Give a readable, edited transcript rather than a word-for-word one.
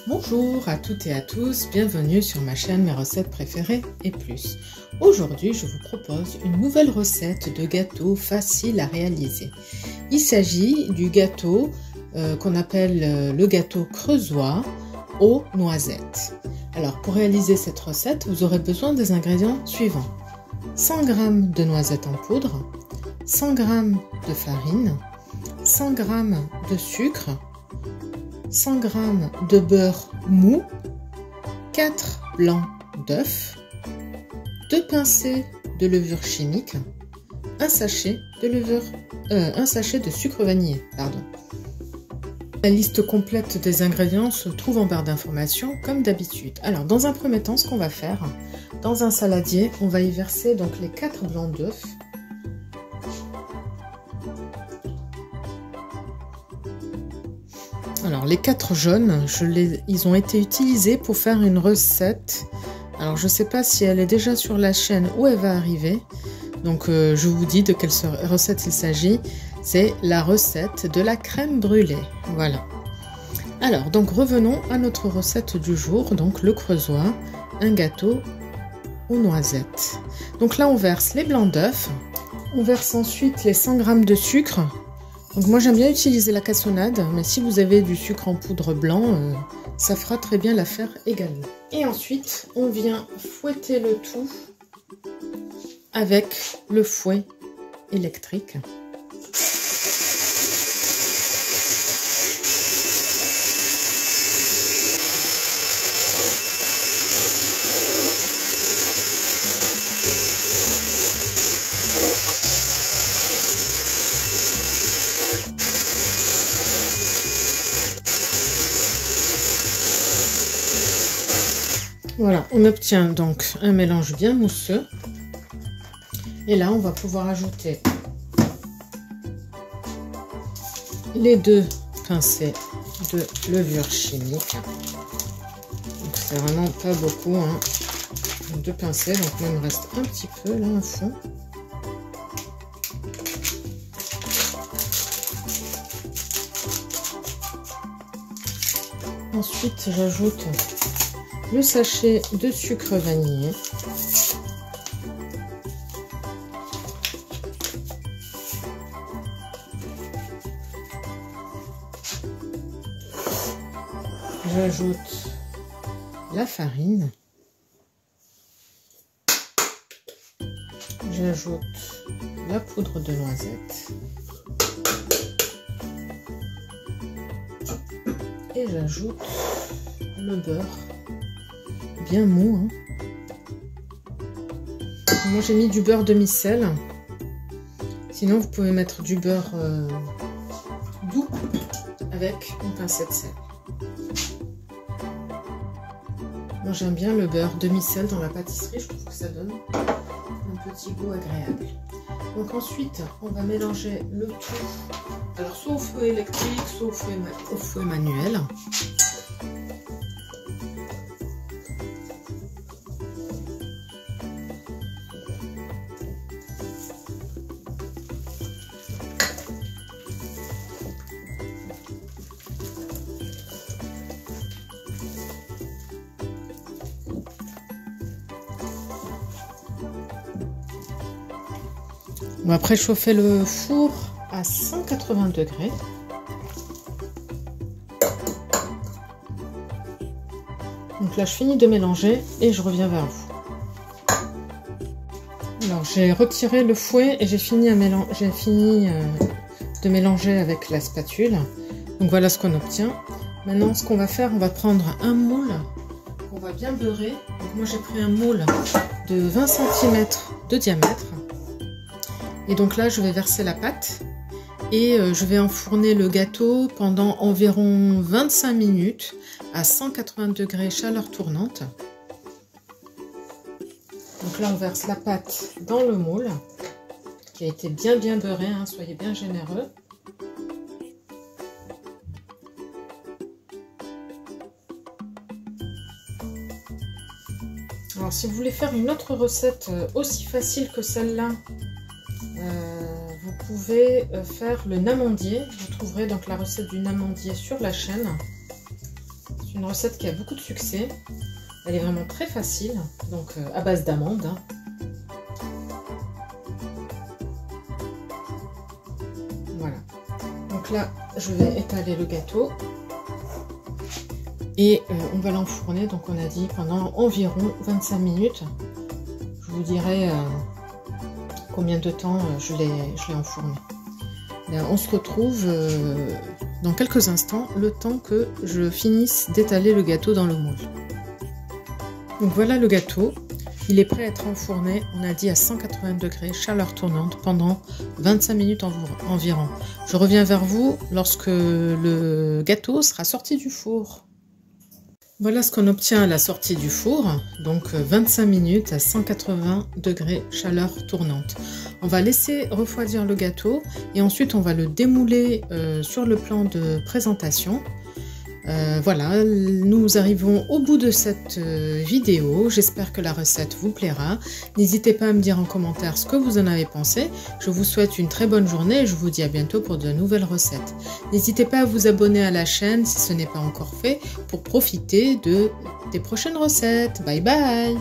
Bonjour à toutes et à tous, bienvenue sur ma chaîne Mes recettes préférées et plus. Aujourd'hui, je vous propose une nouvelle recette de gâteau facile à réaliser. Il s'agit du gâteau qu'on appelle le gâteau creusois aux noisettes. Alors, pour réaliser cette recette, vous aurez besoin des ingrédients suivants. 100 g de noisettes en poudre, 100 g de farine, 100 g de sucre, 100 g de beurre mou, 4 blancs d'œufs, 2 pincées de levure chimique, un sachet de sucre vanillé. La liste complète des ingrédients se trouve en barre d'informations comme d'habitude. Alors dans un premier temps, ce qu'on va faire, dans un saladier, on va y verser donc les 4 blancs d'œufs. Alors les 4 jaunes, ils ont été utilisés pour faire une recette. Alors je ne sais pas si elle est déjà sur la chaîne ou elle va arriver. Donc je vous dis de quelle recette il s'agit. C'est la recette de la crème brûlée. Voilà. Alors donc revenons à notre recette du jour. Donc le creusois, un gâteau aux noisettes. Donc là on verse les blancs d'œufs. On verse ensuite les 100 g de sucre. Donc moi j'aime bien utiliser la cassonade, mais si vous avez du sucre en poudre blanc, ça fera très bien l'affaire également. Et ensuite, on vient fouetter le tout avec le fouet électrique. Voilà, on obtient donc un mélange bien mousseux. Et là, on va pouvoir ajouter les 2 pincées de levure chimique. Donc c'est vraiment pas beaucoup, hein. 2 pincées, donc il me reste un petit peu là au fond. Ensuite, j'ajoute le sachet de sucre vanillé. J'ajoute la farine. J'ajoute la poudre de noisette. Et j'ajoute le beurre bien mou, hein. Moi j'ai mis du beurre demi-sel, sinon vous pouvez mettre du beurre doux avec une pincée de sel. Moi j'aime bien le beurre demi-sel dans la pâtisserie, je trouve que ça donne un petit goût agréable. Donc ensuite on va mélanger le tout, alors soit au fouet électrique, soit au fouet manuel. On va préchauffer le four à 180 degrés. Donc là, je finis de mélanger et je reviens vers vous. Alors, j'ai retiré le fouet et j'ai fini de mélanger avec la spatule. Donc voilà ce qu'on obtient. Maintenant, ce qu'on va faire, on va prendre un moule qu'on va bien beurrer. Donc moi, j'ai pris un moule de 20 cm de diamètre. Et donc là, je vais verser la pâte et je vais enfourner le gâteau pendant environ 25 minutes à 180 degrés chaleur tournante. Donc là, on verse la pâte dans le moule qui a été bien beurré, hein, soyez bien généreux. Alors, si vous voulez faire une autre recette aussi facile que celle-là, vous pouvez faire le amandier. Vous trouverez donc la recette du amandier sur la chaîne, C'est une recette qui a beaucoup de succès. Elle est vraiment très facile, donc à base d'amandes. Hein. Voilà. Donc là, je vais étaler le gâteau. Et on va l'enfourner, donc on a dit pendant environ 25 minutes. Je vous dirai combien de temps je l'ai enfourné. Là, on se retrouve dans quelques instants, le temps que je finisse d'étaler le gâteau dans le moule. Donc voilà le gâteau, il est prêt à être enfourné, on a dit à 180 degrés, chaleur tournante, pendant 25 minutes environ. Je reviens vers vous lorsque le gâteau sera sorti du four. Voilà ce qu'on obtient à la sortie du four, donc 25 minutes à 180 degrés chaleur tournante. On va laisser refroidir le gâteau et ensuite on va le démouler sur le plan de présentation. Voilà, nous arrivons au bout de cette vidéo. J'espère que la recette vous plaira. N'hésitez pas à me dire en commentaire ce que vous en avez pensé. Je vous souhaite une très bonne journée et je vous dis à bientôt pour de nouvelles recettes. N'hésitez pas à vous abonner à la chaîne si ce n'est pas encore fait pour profiter des prochaines recettes. Bye bye!